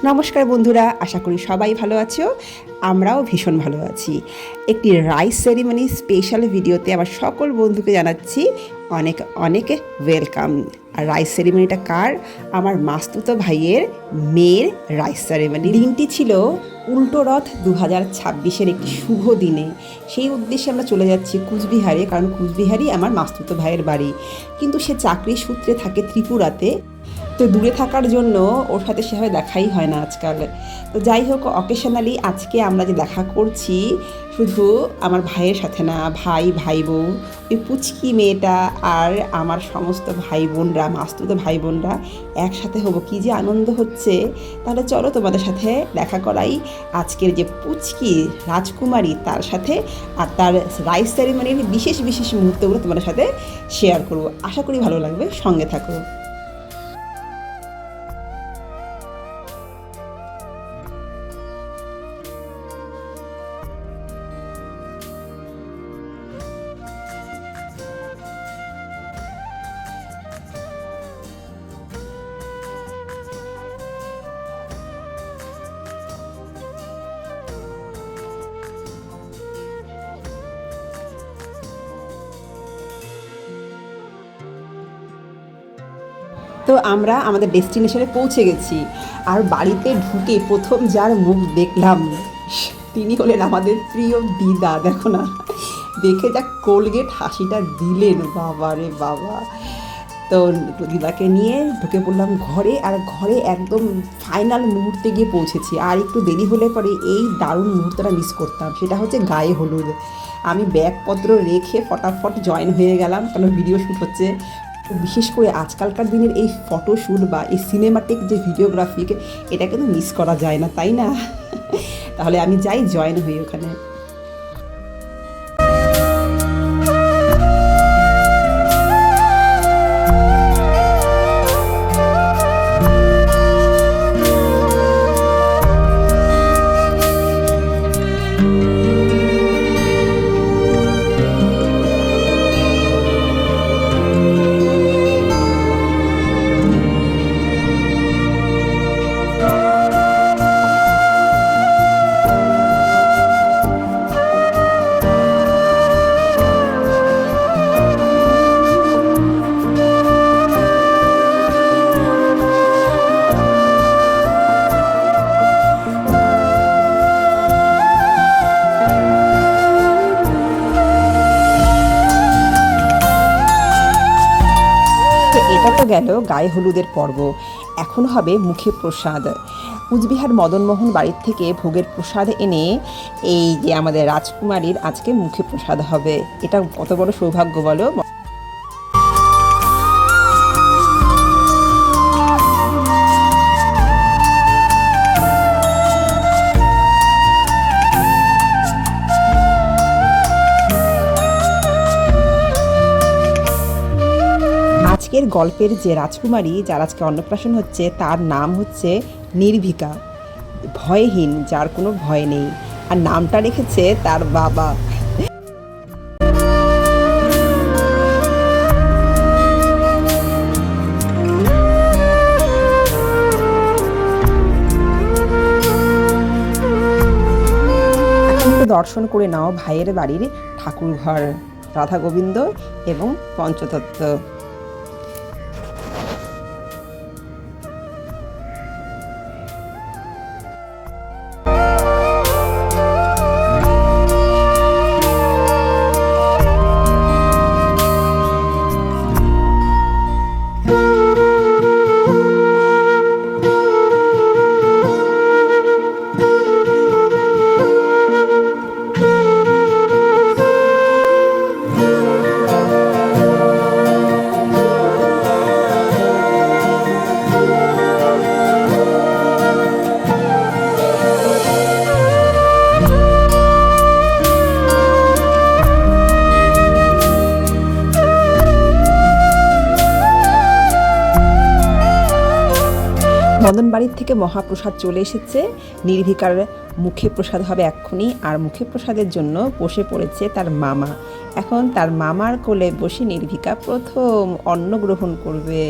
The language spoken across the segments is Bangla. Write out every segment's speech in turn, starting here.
নমস্কার বন্ধুরা, আশা করি সবাই ভালো আছো। আমরাও ভীষণ ভালো আছি। একটি রাইস সেরিমনি স্পেশাল ভিডিওতে আমার সকল বন্ধুকে জানাচ্ছি অনেক অনেক ওয়েলকাম। আর রাইস সেরিমনিটা কার? আমার মাস্তুতো ভাইয়ের মেয়ের রাইস সেরিমনি। দিনটি ছিল উল্টো রথ 2026-এর একটি শুভ দিনে। সেই উদ্দেশ্যে আমরা চলে যাচ্ছি কুচবিহারে, কারণ কুচবিহারই আমার মাস্তুতো ভাইয়ের বাড়ি। কিন্তু সে চাকরির সূত্রে থাকে ত্রিপুরাতে, তো দূরে থাকার জন্য ওর সাথে সেভাবে দেখাই হয় না আজকাল। তো যাই হোক, অকেশনালি আজকে আমরা যে দেখা করছি শুধু আমার ভাইয়ের সাথে না, ভাই বউ, ওই পুচকি মেয়েটা আর আমার সমস্ত ভাই বোনরা, মাস্তুতো ভাই বোনরা একসাথে হবো। কী যে আনন্দ হচ্ছে! তাহলে চলো তোমাদের সাথে দেখা করাই আজকের যে পুচকি রাজকুমারী তার সাথে, আর তার রাইস সেরিমনির বিশেষ বিশেষ মুহূর্তগুলো তোমাদের সাথে শেয়ার করবো। আশা করি ভালো লাগবে, সঙ্গে থাকো। তো আমরা আমাদের ডেস্টিনেশনে পৌঁছে গেছি, আর বাড়িতে ঢুকে প্রথম যার মুখ দেখলাম তিনি হলেন আমাদের প্রিয় দিদা। দেখো না, দেখে যা কোলগেট হাসিটা দিলেন, বাবা রে বাবা। তো দিদাকে নিয়ে ঢুকে পড়লাম ঘরে, আর ঘরে একদম ফাইনাল মুহূর্তে গিয়ে পৌঁছেছি। আর একটু দেরি হলে পরে এই দারুণ মুহূর্তটা মিস করতাম, সেটা হচ্ছে গায়ে হলুদ। আমি ব্যাগপত্র রেখে ফটাফট জয়েন হয়ে গেলাম, কারণ ভিডিও শ্যুট হচ্ছে। বিশেষ করে আজকালকার দিনের এই ফটোশ্যুট বা এই সিনেমাটিক যে ভিডিওগ্রাফিক, এটা কিন্তু মিস করা যায় না, তাই না? তাহলে আমি যাই জয়েন হই ওখানে। এটা তো গেল গায়ে হলুদের পর্ব। এখন হবে মুখে প্রসাদ। কুচবিহার মদনমোহন বাড়ির থেকে ভোগের প্রসাদ এনে এই যে আমাদের রাজকুমারীর আজকে মুখে প্রসাদ হবে। এটা কত বড় সৌভাগ্য বলো। আজকের গল্পের যে রাজকুমারী যার আজকে অন্নপ্রাশন হচ্ছে, তার নাম হচ্ছে নির্ভিকা, ভয়হীন, যার কোনো ভয় নেই। আর নামটা রেখেছে তার বাবা। এখন একটু দর্শন করে নাও ভাইয়ের বাড়ির ঠাকুরঘর, রাধা গোবিন্দ এবং পঞ্চতত্ত্ব। মদন বাড়ির থেকে মহাপ্রসাদ চলে এসেছে। নির্ভিকার মুখে প্রসাদ হবে এক্ষুনি, আর মুখে প্রসাদের জন্য বসে পড়েছে তার মামা। এখন তার মামার কোলে বসে নির্ভিকা প্রথম অন্ন গ্রহণ করবে।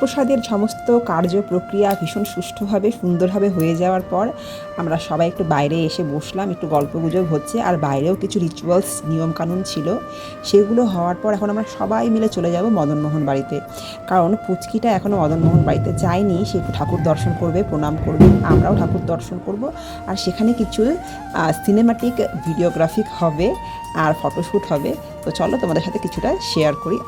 প্রসাদের সমস্ত কার্য প্রক্রিয়া ভীষণ সুষ্ঠুভাবে সুন্দরভাবে হয়ে যাওয়ার পর আমরা সবাই একটু বাইরে এসে বসলাম, একটু গল্পগুজব হচ্ছে। আর বাইরেও কিছু রিচুয়ালস নিয়মকানুন ছিল, সেগুলো হওয়ার পর এখন আমরা সবাই মিলে চলে যাব মদনমোহন বাড়িতে। কারণ পুচকিটা এখনও মদনমোহন বাড়িতে যায়নি, সে একটু ঠাকুর দর্শন করবে, প্রণাম করবে, আমরাও ঠাকুর দর্শন করব। আর সেখানে কিছু সিনেমাটিক ভিডিওগ্রাফিক হবে আর ফটোশ্যুট হবে। তো চলো তোমাদের সাথে কিছুটা শেয়ার করি।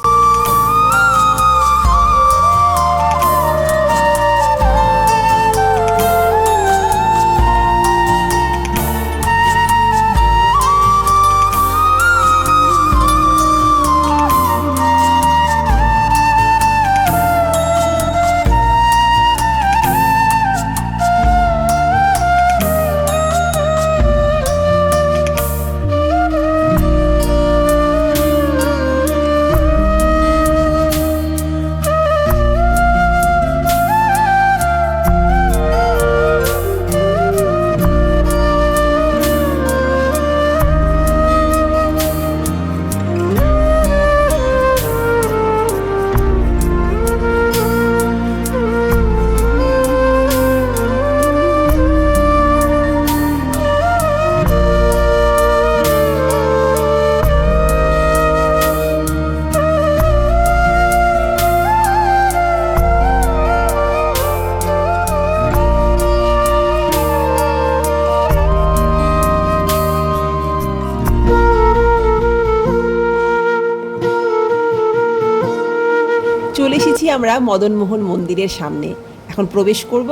চলে এসেছি আমরা মদনমোহন মন্দিরের সামনে, এখন প্রবেশ করব।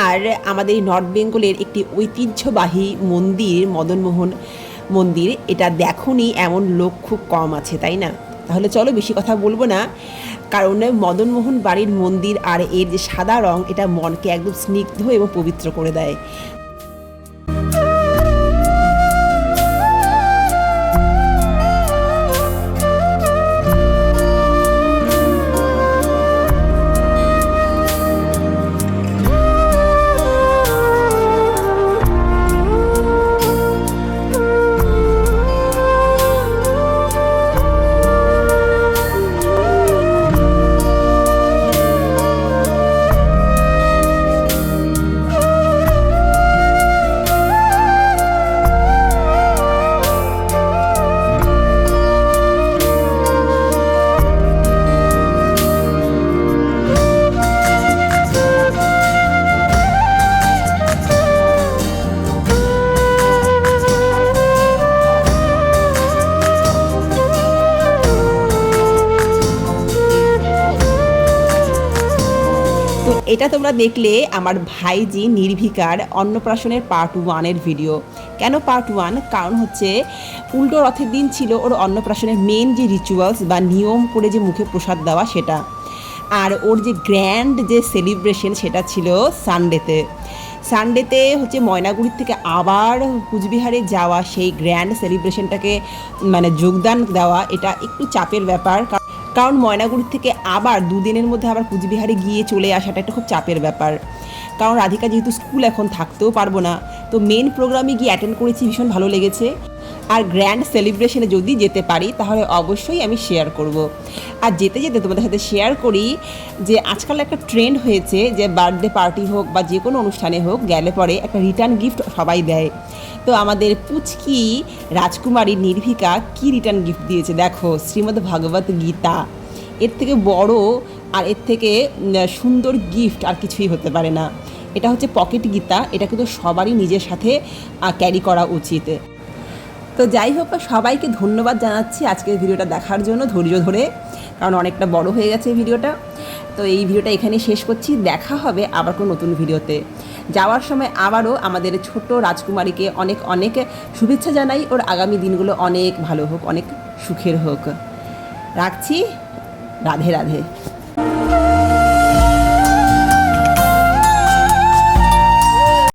আর আমাদের নর্থ বেঙ্গলের একটি ঐতিহ্যবাহী মন্দির মদনমোহন মন্দির, এটা দেখোনি এমন লোক খুব কম আছে, তাই না? তাহলে চলো বেশি কথা বলবো না, কারণ মদনমোহন বাড়ির মন্দির আর এর যে সাদা রং, এটা মনকে একদম স্নিগ্ধ এবং পবিত্র করে দেয়। তো এটা তোমরা দেখলে আমার ভাইজি নির্ভিকার অন্নপ্রাশনের পার্ট 1-এর ভিডিও। কেন পার্ট 1? কারণ হচ্ছে উল্টো রথের দিন ছিল ওর অন্নপ্রাশনের মেন যে রিচুয়ালস বা নিয়ম করে যে মুখে প্রসাদ দেওয়া সেটা, আর ওর যে গ্র্যান্ড যে সেলিব্রেশন সেটা ছিল সানডেতে হচ্ছে ময়নাগুড়ির থেকে আবার কুচবিহারে যাওয়া, সেই গ্র্যান্ড সেলিব্রেশনটাকে মানে যোগদান দেওয়া, এটা একটু চাপের ব্যাপার। কারণ ময়নাগুড়ির থেকে আবার 2 দিনের মধ্যে আবার কুচবিহারে গিয়ে চলে আসাটা একটা খুব চাপের ব্যাপার। কারণ রাধিকা যেহেতু স্কুল এখন থাকতেও পারবো না, তো মেন প্রোগ্রামে গিয়ে অ্যাটেন্ড করেছি, ভীষণ ভালো লেগেছে। আর গ্র্যান্ড সেলিব্রেশনে যদি যেতে পারি তাহলে অবশ্যই আমি শেয়ার করব। আর যেতে যেতে তোমাদের সাথে শেয়ার করি যে আজকাল একটা ট্রেন্ড হয়েছে যে বার্থডে পার্টি হোক বা যে কোনো অনুষ্ঠানে হোক, গেলে পরে একটা রিটার্ন গিফট সবাই দেয়। তো আমাদের পুচকি রাজকুমারী নির্ভিকা কি রিটার্ন গিফট দিয়েছে দেখো, শ্রীমদ্ ভাগবত গীতা। এর থেকে বড় আর এর থেকে সুন্দর গিফট আর কিছুই হতে পারে না। এটা হচ্ছে পকেট গীতা, এটা কিন্তু সবারই নিজের সাথে ক্যারি করা উচিত। তো যাই হোক, সবাইকে ধন্যবাদ জানাচ্ছি আজকের ভিডিওটা দেখার জন্য ধৈর্য ধরে, কারণ অনেকটা বড় হয়ে গেছে ভিডিওটা। তো এই ভিডিওটা এখানে শেষ করছি, দেখা হবে আবার কোনো নতুন ভিডিওতে। যাওয়ার সময় আবারও আমাদের ছোট রাজকুমারীকে অনেক অনেক শুভেচ্ছা জানাই, ওর আগামী দিনগুলো অনেক ভালো হোক, অনেক সুখের হোক। রাখছি, রাধে রাধে।